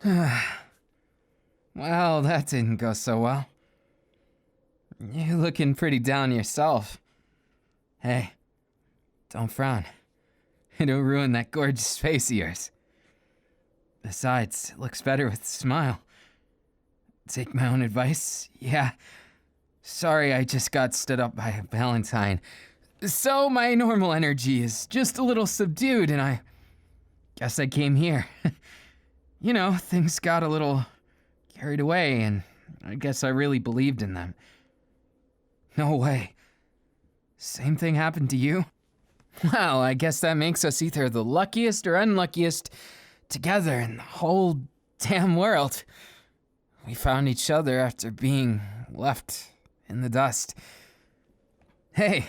Well, that didn't go so well. You're looking pretty down yourself. Hey, don't frown. It'll ruin that gorgeous face of yours. Besides, it looks better with a smile. Take my own advice? Yeah. Sorry, I just got stood up by a Valentine. So my normal energy is just a little subdued, and I guess I came here. You know, things got a little carried away, and I guess I really believed in them. No way. Same thing happened to you? Well, I guess that makes us either the luckiest or unluckiest together in the whole damn world. We found each other after being left in the dust. Hey,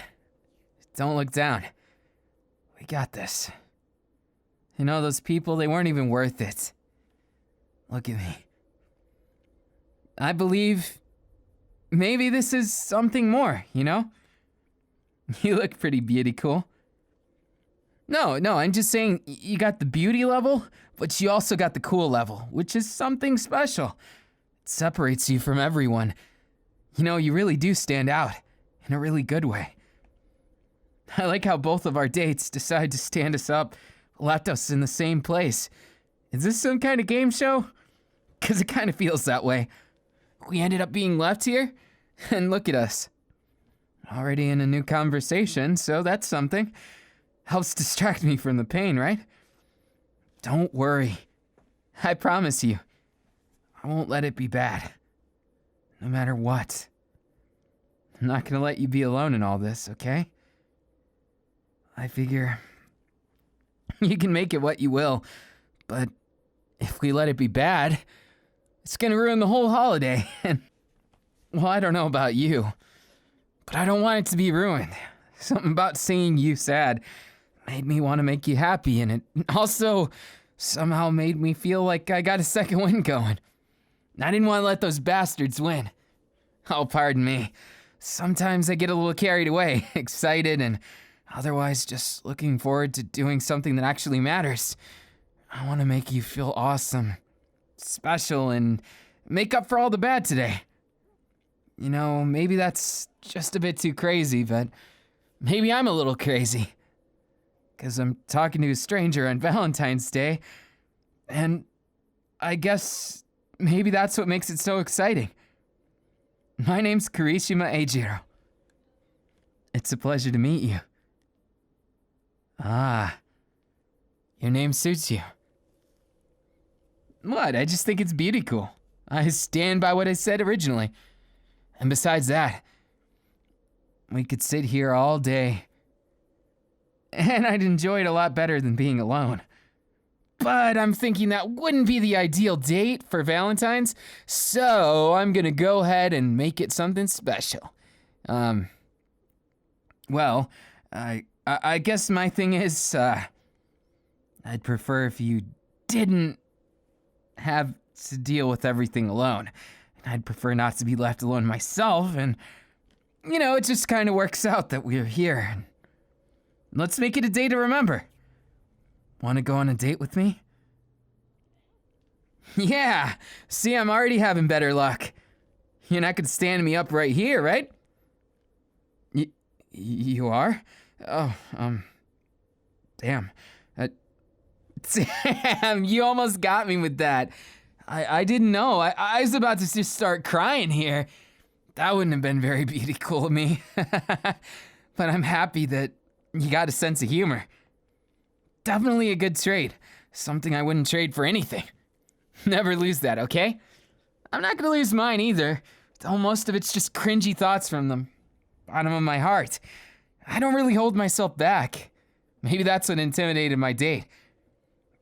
don't look down. We got this. You know, those people, they weren't even worth it. Look at me. I believe maybe this is something more, you know? You look pretty beautiful. No, I'm just saying you got the beauty level, but you also got the cool level, which is something special. It separates you from everyone. You know, you really do stand out in a really good way. I like how both of our dates decide to stand us up, left us in the same place. Is this some kind of game show? 'Cause it kind of feels that way. We ended up being left here, and look at us. Already in a new conversation, so that's something. Helps distract me from the pain, right? Don't worry. I promise you, I won't let it be bad. No matter what. I'm not gonna let you be alone in all this, okay? I figure you can make it what you will, but if we let it be bad, it's gonna ruin the whole holiday. And, well, I don't know about you, but I don't want it to be ruined. Something about seeing you sad made me want to make you happy, and it also somehow made me feel like I got a second wind going. I didn't want to let those bastards win. Oh, pardon me. Sometimes I get a little carried away, excited, and otherwise just looking forward to doing something that actually matters. I want to make you feel awesome, special, and make up for all the bad today. You know, maybe that's just a bit too crazy, but maybe I'm a little crazy. 'Cause I'm talking to a stranger on Valentine's Day, and I guess maybe that's what makes it so exciting. My name's Kirishima Eijirou. It's a pleasure to meet you. Ah, your name suits you. What? I just think it's beautiful. I stand by what I said originally. And besides that, we could sit here all day, and I'd enjoy it a lot better than being alone. But I'm thinking that wouldn't be the ideal date for Valentine's, so I'm gonna go ahead and make it something special. Well, I guess my thing is, I'd prefer if you didn't have to deal with everything alone. I'd prefer not to be left alone myself, and, you know, it just kind of works out that we're here. Let's make it a day to remember. Want to go on a date with me? Yeah, see, I'm already having better luck. You're not gonna stand me up right here, right? You are? Oh, damn. Damn, you almost got me with that. I didn't know. I was about to just start crying here. That wouldn't have been very beautiful of me. But I'm happy that you got a sense of humor. Definitely a good trade. Something I wouldn't trade for anything. Never lose that, okay? I'm not gonna lose mine either. Though most of it's just cringy thoughts from the bottom of my heart. I don't really hold myself back. Maybe that's what intimidated my date.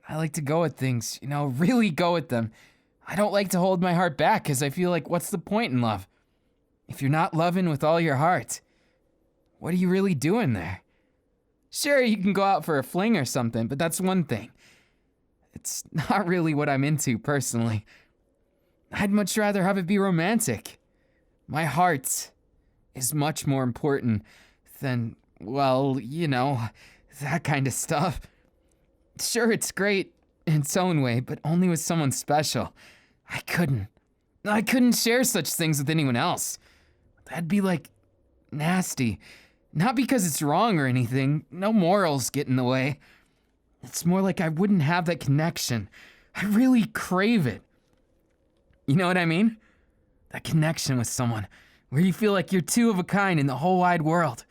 I like to go at things, you know, really go at them. I don't like to hold my heart back because I feel like, what's the point in love? If you're not loving with all your heart, what are you really doing there? Sure, you can go out for a fling or something, but that's one thing. It's not really what I'm into personally. I'd much rather have it be romantic. My heart is much more important than, well, you know, that kind of stuff. Sure, it's great in its own way, but only with someone special. I couldn't share such things with anyone else. That'd be like nasty. Not because it's wrong or anything, no morals get in the way. It's more like I wouldn't have that connection. I really crave it. You know what I mean? That connection with someone, where you feel like you're two of a kind in the whole wide world.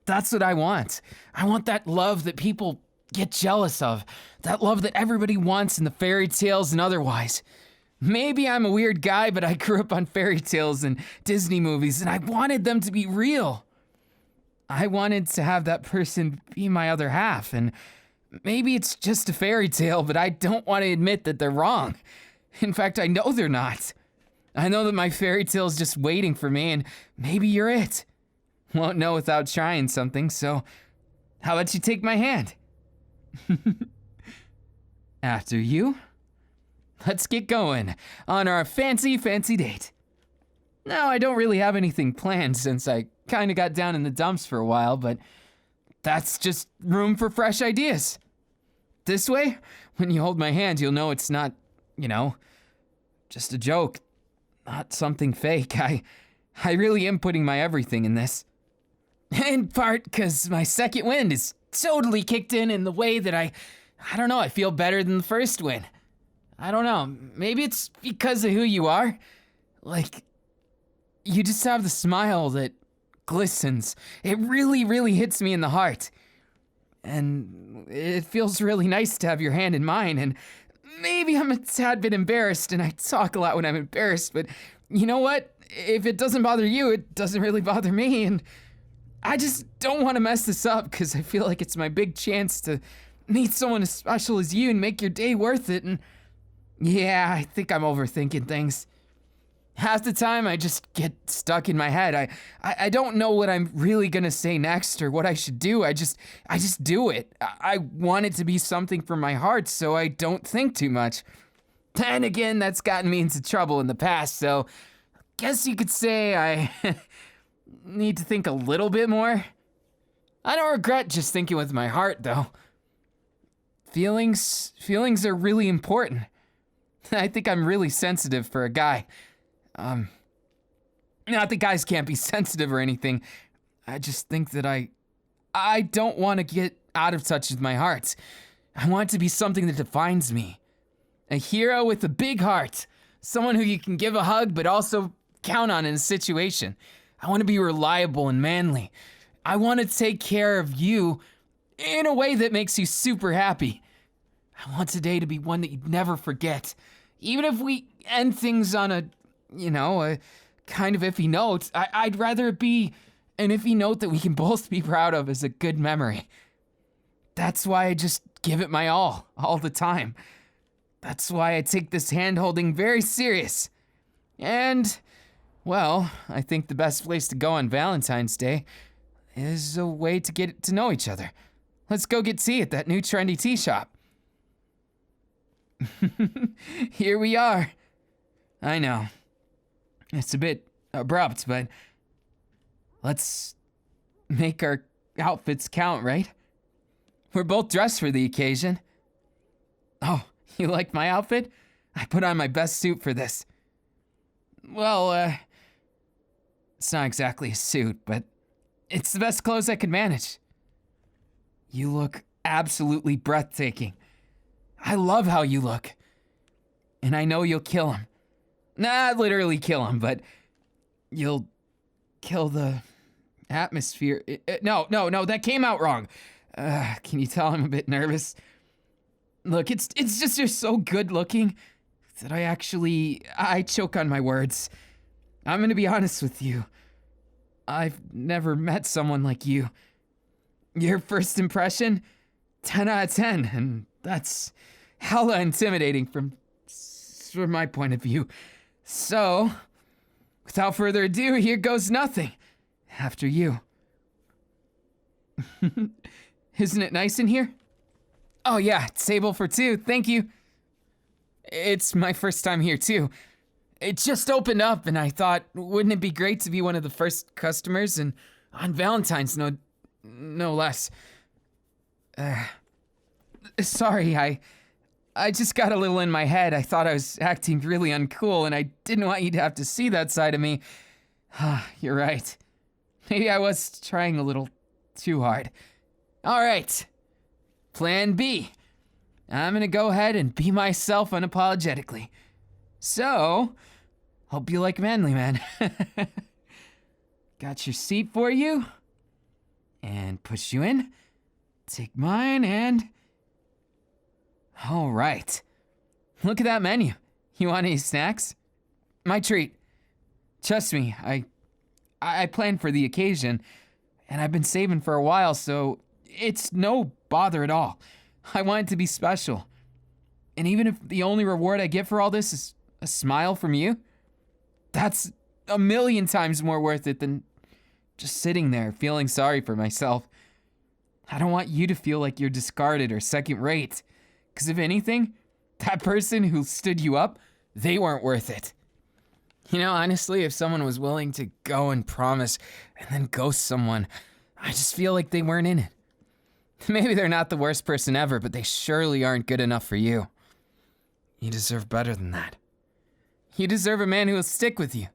That's what I want. I want that love that people get jealous of. That love that everybody wants in the fairy tales and otherwise. Maybe I'm a weird guy, but I grew up on fairy tales and Disney movies, and I wanted them to be real. I wanted to have that person be my other half, and maybe it's just a fairy tale, but I don't want to admit that they're wrong. In fact, I know they're not. I know that my fairy tale's just waiting for me, and maybe you're it. Won't know without trying something, so how about you take my hand? After you, let's get going on our fancy date. Now, I don't really have anything planned since I kind of got down in the dumps for a while, but that's just room for fresh ideas. This way, when you hold my hand, you'll know it's not, just a joke, not something fake. I really am putting my everything in this. In part because my second wind is totally kicked in the way that I don't know, I feel better than the first wind. I don't know, maybe it's because of who you are. Like, you just have the smile that glistens. It really, really hits me in the heart. And it feels really nice to have your hand in mine, and maybe I'm a tad bit embarrassed, and I talk a lot when I'm embarrassed, but you know what? If it doesn't bother you, it doesn't really bother me, and I just don't want to mess this up because I feel like it's my big chance to meet someone as special as you and make your day worth it, and yeah, I think I'm overthinking things. Half the time I just get stuck in my head. I don't know what I'm really gonna say next or what I should do. I just do it. I want it to be something from my heart so I don't think too much. Then again, that's gotten me into trouble in the past, so guess you could say I need to think a little bit more. I don't regret just thinking with my heart, though. Feelings are really important. I think I'm really sensitive for a guy. Not that guys can't be sensitive or anything. I just think that I don't want to get out of touch with my heart. I want it to be something that defines me. A hero with a big heart. Someone who you can give a hug but also count on in a situation. I want to be reliable and manly. I want to take care of you in a way that makes you super happy. I want today to be one that you'd never forget. Even if we end things on a kind of iffy note, I'd rather it be an iffy note that we can both be proud of as a good memory. That's why I just give it my all the time. That's why I take this hand-holding very serious. And, well, I think the best place to go on Valentine's Day is a way to get to know each other. Let's go get tea at that new trendy tea shop. Here we are. I know. It's a bit abrupt, but let's make our outfits count, right? We're both dressed for the occasion. Oh, you like my outfit? I put on my best suit for this. Well, it's not exactly a suit, but it's the best clothes I could manage. You look absolutely breathtaking. I love how you look. And I know you'll kill him. Not literally kill him, but you'll kill the atmosphere. No, that came out wrong. Can you tell I'm a bit nervous? Look, it's just you're so good looking that I choke on my words. I'm gonna be honest with you. I've never met someone like you. Your first impression, 10 out of 10, and that's hella intimidating from my point of view. So, without further ado, here goes nothing. After you. Isn't it nice in here? Oh yeah, table for two, thank you. It's my first time here too. It just opened up and I thought, wouldn't it be great to be one of the first customers and on Valentine's, no less. Sorry, I just got a little in my head. I thought I was acting really uncool, and I didn't want you to have to see that side of me. You're right. Maybe I was trying a little too hard. All right. Plan B. I'm gonna go ahead and be myself unapologetically. So, hope you like Manly Man. Got your seat for you. And push you in. Take mine and... All right. Look at that menu. You want any snacks? My treat. Trust me, I planned for the occasion, and I've been saving for a while, so it's no bother at all. I want it to be special. And even if the only reward I get for all this is a smile from you, that's 1,000,000 times more worth it than just sitting there feeling sorry for myself. I don't want you to feel like you're discarded or second rate. Because if anything, that person who stood you up, they weren't worth it. You know, honestly, if someone was willing to go and promise and then ghost someone, I just feel like they weren't in it. Maybe they're not the worst person ever, but they surely aren't good enough for you. You deserve better than that. You deserve a man who will stick with you.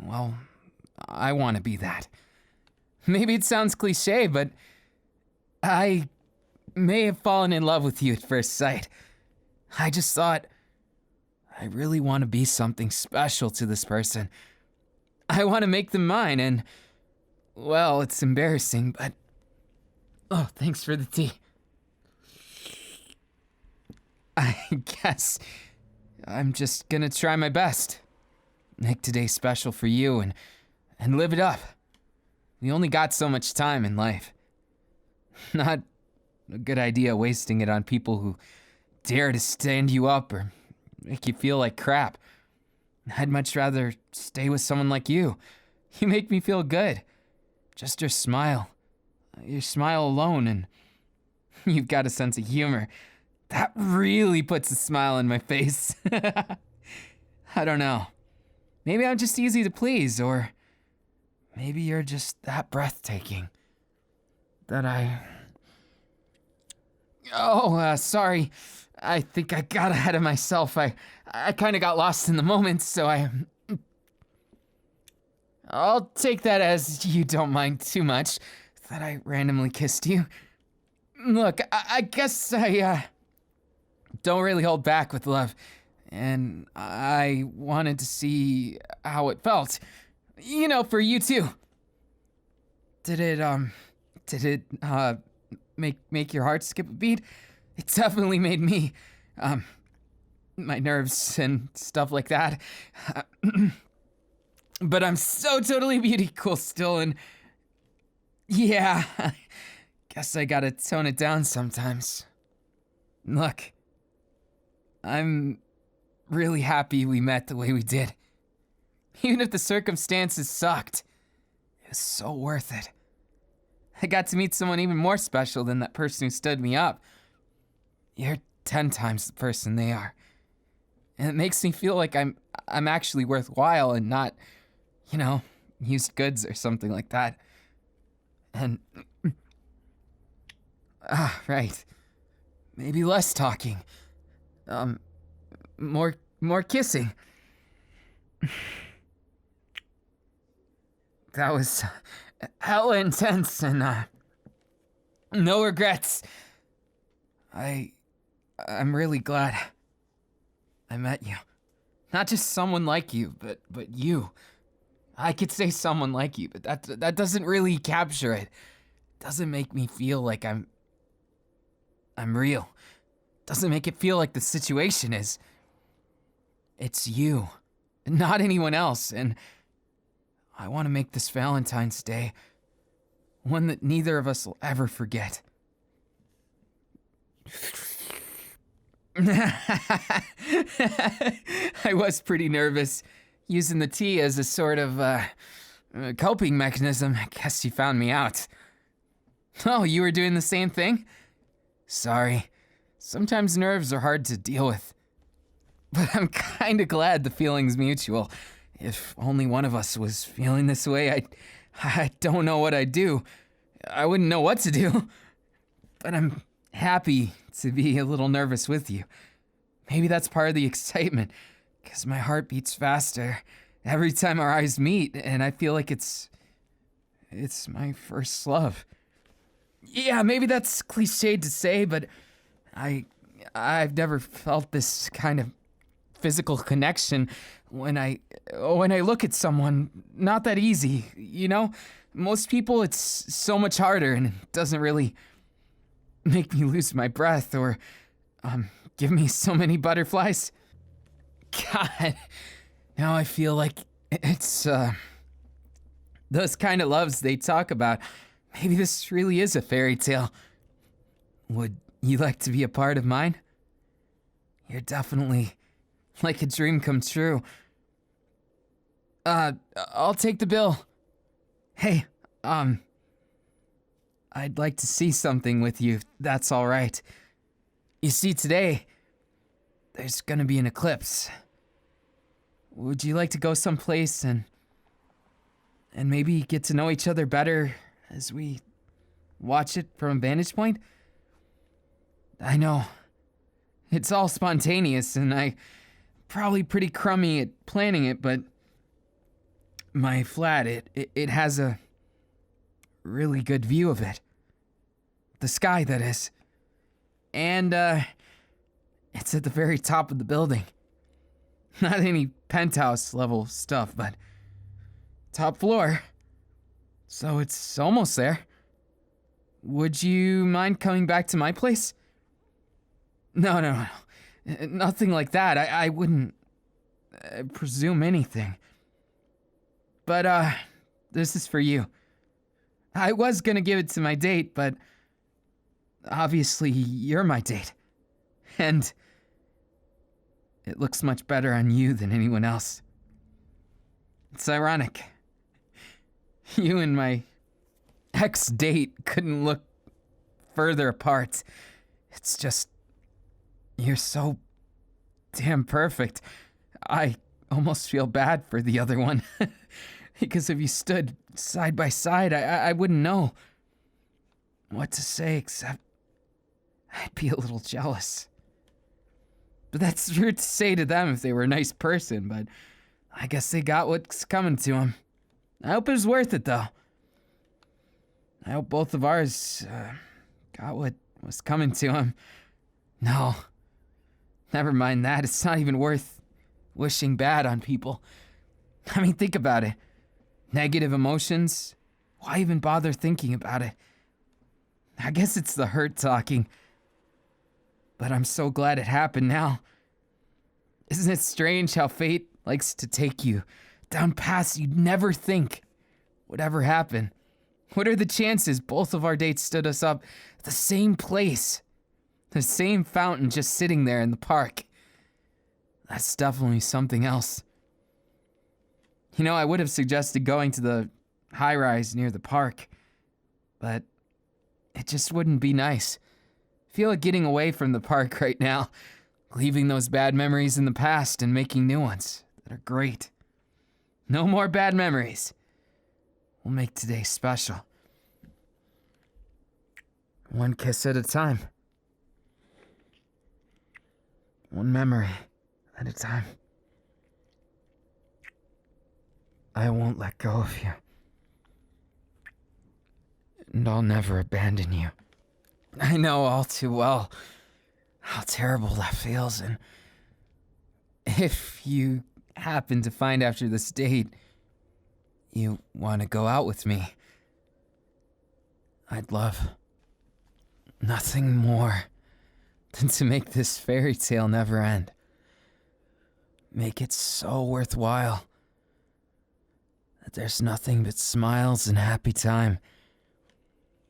Well, I want to be that. Maybe it sounds cliche, but I may have fallen in love with you at first sight. I just thought, I really want to be something special to this person. I want to make them mine, and, well, it's embarrassing, but... Oh, thanks for the tea. I guess I'm just gonna try my best. Make today special for you and live it up. We only got so much time in life. Not a good idea wasting it on people who dare to stand you up or make you feel like crap. I'd much rather stay with someone like you. You make me feel good. Just your smile alone, and you've got a sense of humor. That really puts a smile on my face. I don't know. Maybe I'm just easy to please, or maybe you're just that breathtaking. Sorry. I think I got ahead of myself. I kind of got lost in the moment, so I'll take that as you don't mind too much that I randomly kissed you. Look, I guess I don't really hold back with love, and I wanted to see how it felt. You know, for you too. Did it make your heart skip a beat? It definitely made me. My nerves and stuff like that. But I'm so totally beauty cool still, and yeah, guess I gotta tone it down sometimes. Look, I'm really happy we met the way we did. Even if the circumstances sucked, it was so worth it. I got to meet someone even more special than that person who stood me up. You're 10 times the person they are. And it makes me feel like I'm actually worthwhile and not, used goods or something like that. And right. Maybe less talking. More kissing. That was hella intense and no regrets. I'm really glad I met you. Not just someone like you, but you. I could say someone like you, but that doesn't really capture it. Doesn't make me feel like I'm real. Doesn't make it feel like the situation is. It's you, not anyone else, and I want to make this Valentine's Day one that neither of us will ever forget. I was pretty nervous, using the tea as a sort of coping mechanism. I guess you found me out. Oh, you were doing the same thing? Sorry. Sometimes nerves are hard to deal with. But I'm kinda glad the feeling's mutual. If only one of us was feeling this way, I don't know what I'd do. I wouldn't know what to do. But I'm happy to be a little nervous with you. Maybe that's part of the excitement, because my heart beats faster every time our eyes meet, and I feel like it's my first love. Yeah, maybe that's cliched to say, but I've never felt this kind of physical connection when I look at someone. Not that easy, you know? Most people it's so much harder, and it doesn't really make me lose my breath or give me so many butterflies. God, now I feel like it's those kind of loves they talk about. Maybe this really is a fairy tale. Would you like to be a part of mine? You're definitely like a dream come true. I'll take the bill. Hey, I'd like to see something with you, if that's all right. You see, today, there's gonna be an eclipse. Would you like to go someplace and maybe get to know each other better as we watch it from a vantage point? I know, it's all spontaneous and I probably pretty crummy at planning it, but my flat, it has a really good view of it. The sky, that is. And, it's at the very top of the building. Not any penthouse level stuff, but top floor. So it's almost there. Would you mind coming back to my place? No. Nothing like that. I wouldn't presume anything. But, this is for you. I was gonna give it to my date, but obviously you're my date. And it looks much better on you than anyone else. It's ironic. You and my ex-date couldn't look further apart. It's just, you're so damn perfect. I almost feel bad for the other one. Because if you stood side by side, I wouldn't know what to say except I'd be a little jealous. But that's rude to say to them if they were a nice person, but I guess they got what's coming to them. I hope it was worth it, though. I hope both of ours got what was coming to them. No, never mind that. It's not even worth wishing bad on people. I mean, think about it. Negative emotions? Why even bother thinking about it? I guess it's the hurt talking. But I'm so glad it happened now. Isn't it strange how fate likes to take you down paths you'd never think would ever happen? What are the chances both of our dates stood us up at the same place? The same fountain just sitting there in the park. That's definitely something else. You know, I would have suggested going to the high-rise near the park, but it just wouldn't be nice. I feel like getting away from the park right now, leaving those bad memories in the past and making new ones that are great. No more bad memories. We'll make today special. One kiss at a time. One memory at a time. I won't let go of you. And I'll never abandon you. I know all too well how terrible that feels, and if you happen to find after this date you want to go out with me, I'd love nothing more than to make this fairy tale never end. Make it so worthwhile that there's nothing but smiles and happy time,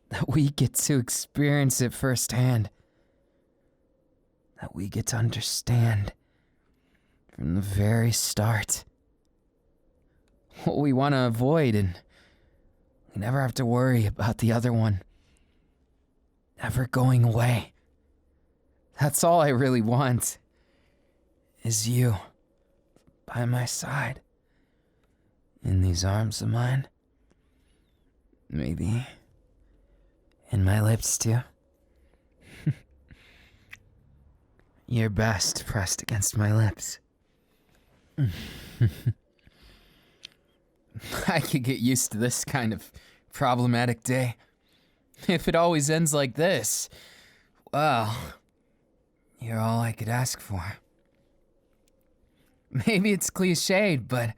that we get to experience it firsthand, that we get to understand from the very start what we want to avoid, and we never have to worry about the other one ever going away. That's all I really want, is you by my side, in these arms of mine. Maybe in my lips too. your best pressed against my lips. I could get used to this kind of problematic day. If it always ends like this, well, you're all I could ask for. Maybe it's cliched, but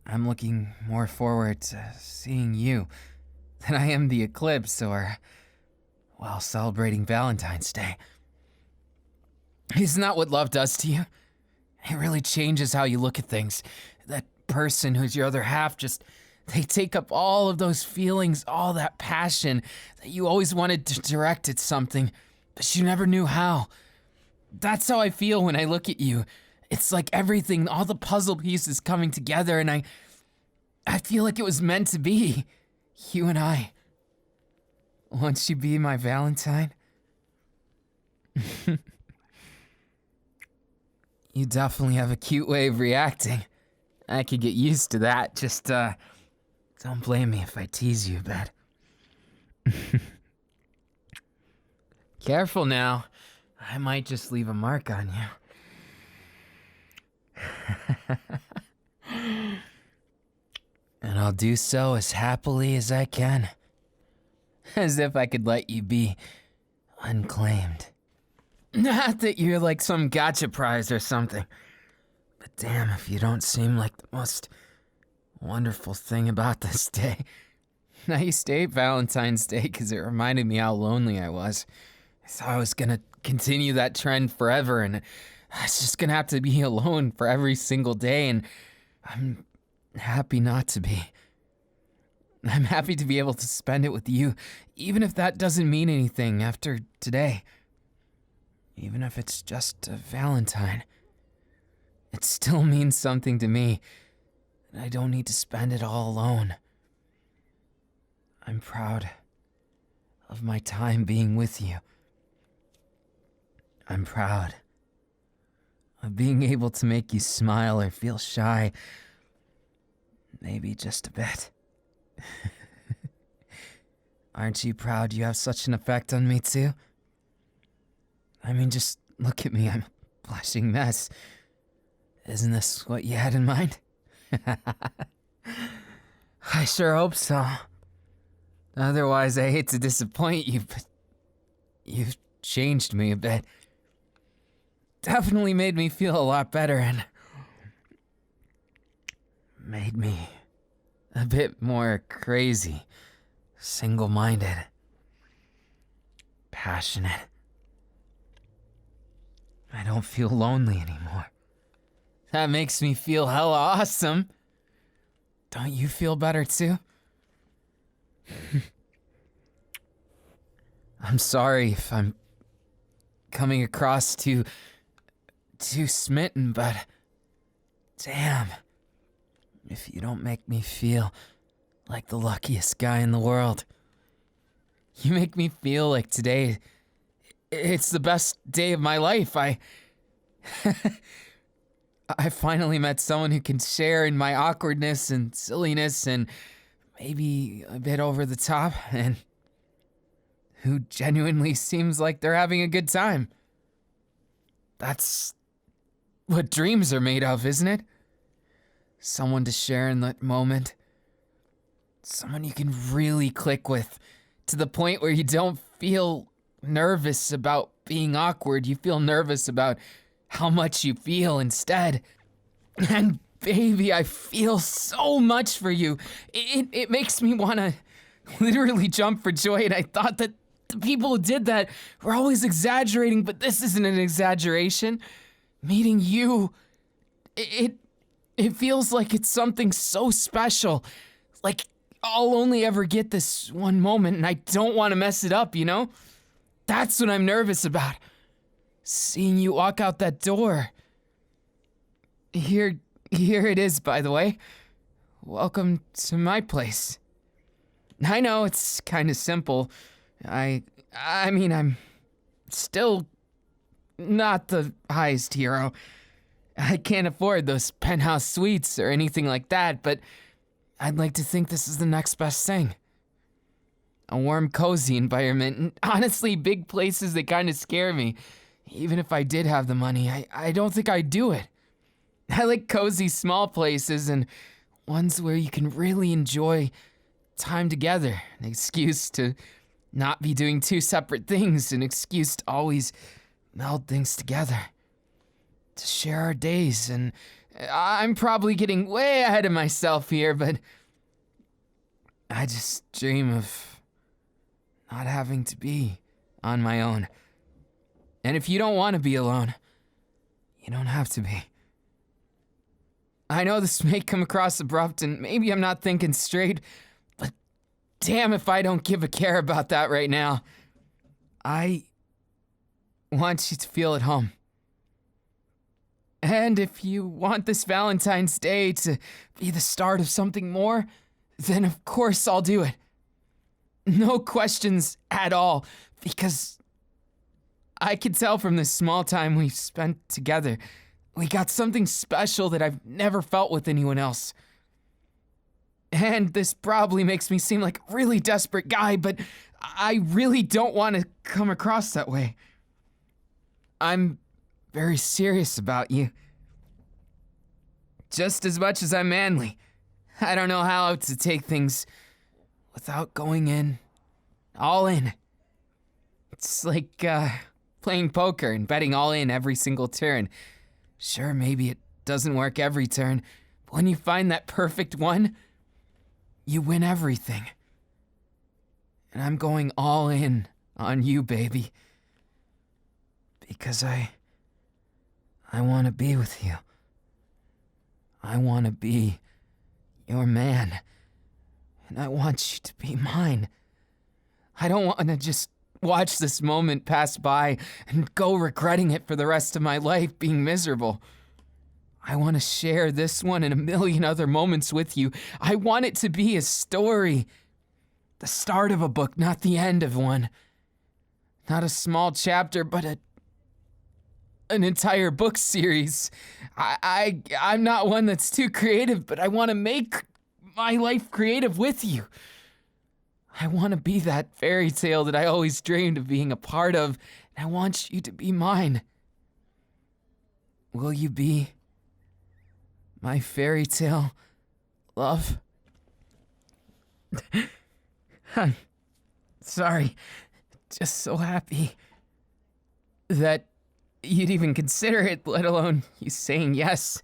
I'm looking more forward to seeing you than I am the eclipse or, well, celebrating Valentine's Day. Isn't that what love does to you? It really changes how you look at things. That person who's your other half they take up all of those feelings, all that passion that you always wanted to direct at something, but you never knew how. That's how I feel when I look at you. It's like everything, all the puzzle pieces coming together, and I feel like it was meant to be. You and I. Won't you be my Valentine? You definitely have a cute way of reacting. I could get used to that. Just, don't blame me if I tease you a bit. Careful now. I might just leave a mark on you. And I'll do so as happily as I can. As if I could let you be unclaimed. Not that you're like some gotcha prize or something. But damn if you don't seem like the most wonderful thing about this day. I used to hate Valentine's Day because it reminded me how lonely I was. I thought I was gonna continue that trend forever, and I was just gonna have to be alone for every single day, and I'm happy not to be. I'm happy to be able to spend it with you, even if that doesn't mean anything after today. Even if it's just a Valentine. It still means something to me, and I don't need to spend it all alone. I'm proud of my time being with you. I'm proud of being able to make you smile or feel shy. Maybe just a bit. Aren't you proud you have such an effect on me too? I mean, just look at me, I'm a blushing mess. Isn't this what you had in mind? I sure hope so. Otherwise, I hate to disappoint you, but you've changed me a bit. Definitely made me feel a lot better and made me a bit more crazy, single-minded, passionate. I don't feel lonely anymore. That makes me feel hella awesome. Don't you feel better too? I'm sorry if I'm coming across too smitten, but damn, if you don't make me feel like the luckiest guy in the world. You make me feel like today, it's the best day of my life. I finally met someone who can share in my awkwardness and silliness and maybe a bit over the top, and who genuinely seems like they're having a good time. That's what dreams are made of, isn't it? Someone to share in that moment. Someone you can really click with, to the point where you don't feel nervous about being awkward. You feel nervous about how much you feel instead. And baby, I feel so much for you. It makes me want to literally jump for joy, and I thought that the people who did that were always exaggerating, but this isn't an exaggeration. Meeting you, it feels like it's something so special. Like, I'll only ever get this one moment, and I don't want to mess it up, you know? That's what I'm nervous about. Seeing you walk out that door. Here it is, by the way. Welcome to my place. I know it's kind of simple. I mean, I'm still not the highest hero. I can't afford those penthouse suites or anything like that, but I'd like to think this is the next best thing. A warm, cozy environment, and honestly, big places that kind of scare me. even if I did have the money, I don't think I'd do it. I like cozy small places and ones where you can really enjoy time together. An excuse to not be doing two separate things, an excuse to always meld things together. To share our days, and I'm probably getting way ahead of myself here, but I just dream of not having to be on my own. And if you don't want to be alone, you don't have to be. I know this may come across abrupt, and maybe I'm not thinking straight, but damn if I don't give a care about that right now. I want you to feel at home. And if you want this Valentine's Day to be the start of something more, then of course I'll do it. No questions at all, because I can tell from the small time we've spent together, we got something special that I've never felt with anyone else. And this probably makes me seem like a really desperate guy, but I really don't want to come across that way. I'm very serious about you. Just as much as I'm manly. I don't know how to take things without going in, all in. It's like playing poker and betting all in every single turn. Sure, maybe it doesn't work every turn, but when you find that perfect one, you win everything. And I'm going all in on you, baby. Because I want to be with you. I want to be your man. And I want you to be mine. I don't want to just watch this moment pass by and go regretting it for the rest of my life, being miserable. I want to share this one and a million other moments with you. I want it to be a story. The start of a book, not the end of one. Not a small chapter, but an entire book series. I'm not one that's too creative, but I want to make my life creative with you. I want to be that fairy tale that I always dreamed of being a part of, and I want you to be mine. Will you be my fairy tale love? I'm sorry, just so happy that you'd even consider it, let alone you saying yes.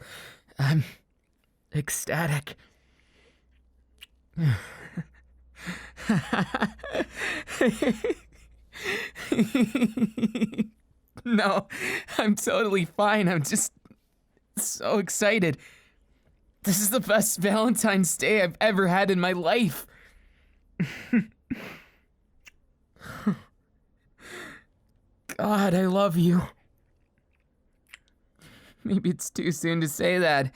I'm ecstatic. No, I'm totally fine. I'm just so excited. This is the best Valentine's Day I've ever had in my life. God, I love you. Maybe it's too soon to say that.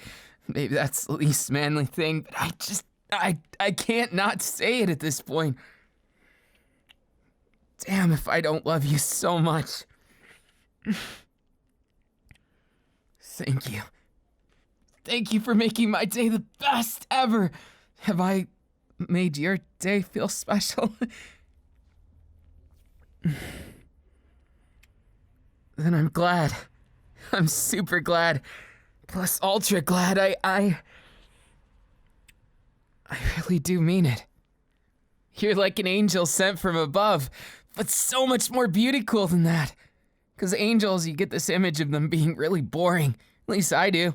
Maybe that's the least manly thing, but I can't not say it at this point. Damn if I don't love you so much. Thank you. Thank you for making my day the best ever. Have I made your day feel special? Then I'm glad. I'm super glad. Plus ultra glad. I really do mean it. You're like an angel sent from above, but so much more beautiful than that. Because angels, you get this image of them being really boring. At least I do.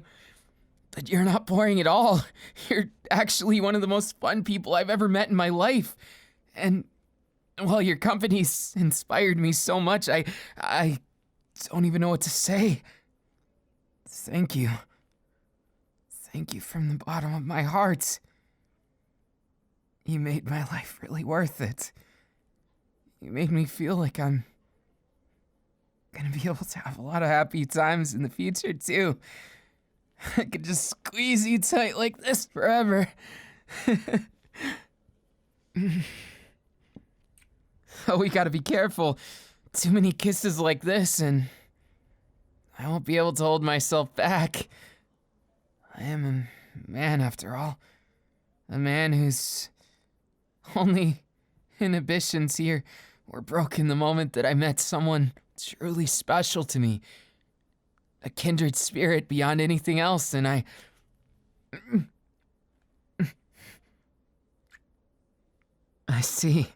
But you're not boring at all. You're actually one of the most fun people I've ever met in my life. And, well, your company's inspired me so much, I don't even know what to say. Thank you. Thank you from the bottom of my heart. You made my life really worth it. You made me feel like I'm gonna be able to have a lot of happy times in the future, too. I could just squeeze you tight like this forever. Oh, we gotta be careful. Too many kisses like this, and I won't be able to hold myself back. I am a man, after all. A man whose only inhibitions here were broken the moment that I met someone truly special to me. A kindred spirit beyond anything else, and I see.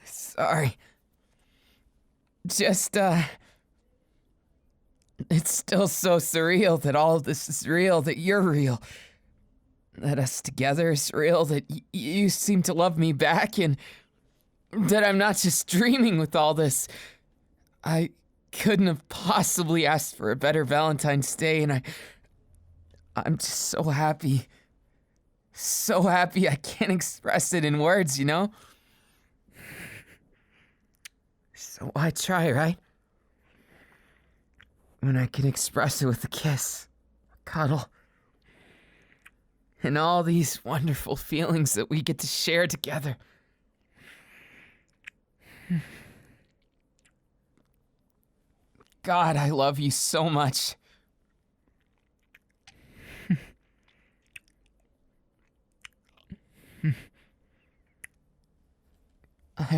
Sorry. Just, it's still so surreal that all of this is real, that you're real. That us together is real, that you seem to love me back, and that I'm not just dreaming with all this. I couldn't have possibly asked for a better Valentine's Day, and I'm just so happy. So happy I can't express it in words, you know? So why try, right? When I can express it with a kiss, a cuddle, and all these wonderful feelings that we get to share together. God, I love you so much. I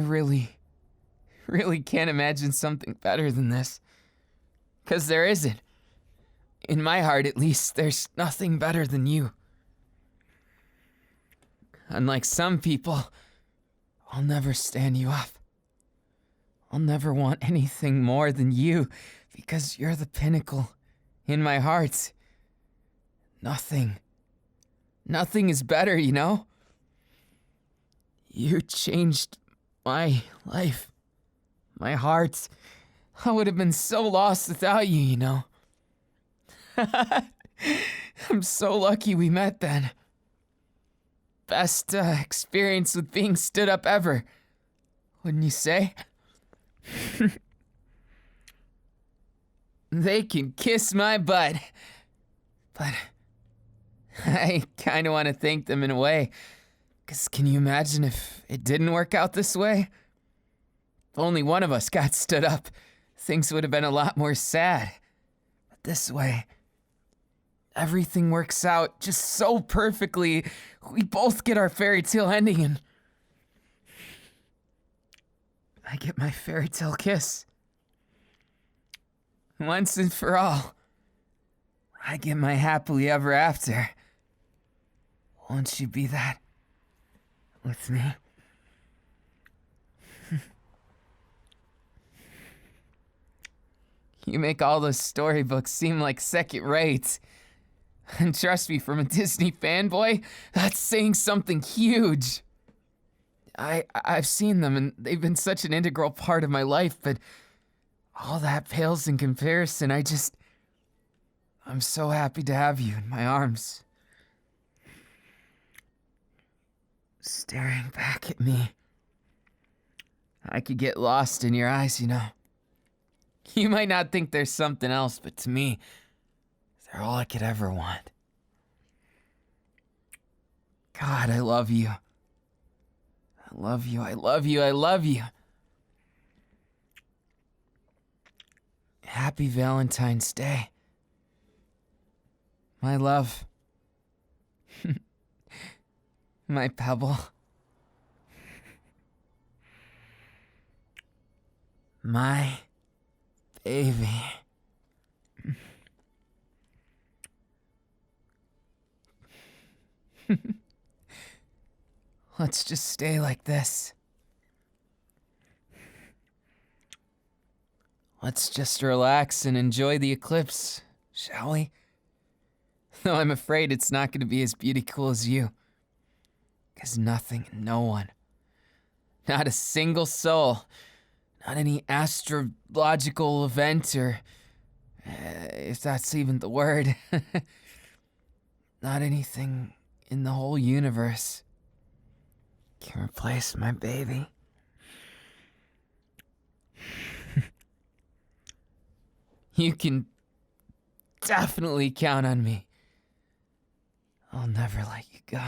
really can't imagine something better than this. 'Cause there isn't. In my heart, at least, there's nothing better than you. Unlike some people, I'll never stand you up. I'll never want anything more than you, because you're the pinnacle in my heart. Nothing is better, you know? You changed my life, my heart. I would have been so lost without you, you know? I'm so lucky we met then. Best experience with being stood up ever, wouldn't you say? They can kiss my butt, but I kind of want to thank them in a way, because can you imagine if it didn't work out this way? If only one of us got stood up, things would have been a lot more sad. But this way, everything works out just so perfectly. We both get our fairy tale ending, and I get my fairy tale kiss. Once and for all, I get my happily ever after. Won't you be that with me? You make all those storybooks seem like second rate. And trust me, from a Disney fanboy, that's saying something huge. I've seen them, and they've been such an integral part of my life, but all that pales in comparison. I'm so happy to have you in my arms. Staring back at me. I could get lost in your eyes, you know. You might not think there's something else, but to me, they're all I could ever want. God, I love you. I love you, I love you, I love you. Happy Valentine's Day. My love. My pebble. My baby. Let's just stay like this. Let's just relax and enjoy the eclipse, shall we? Though I'm afraid it's not going to be as beautiful as you. 'Cause nothing and no one, not a single soul, not any astrological event, or if that's even the word, not anything in the whole universe can replace my baby. You can definitely count on me. I'll never let you go.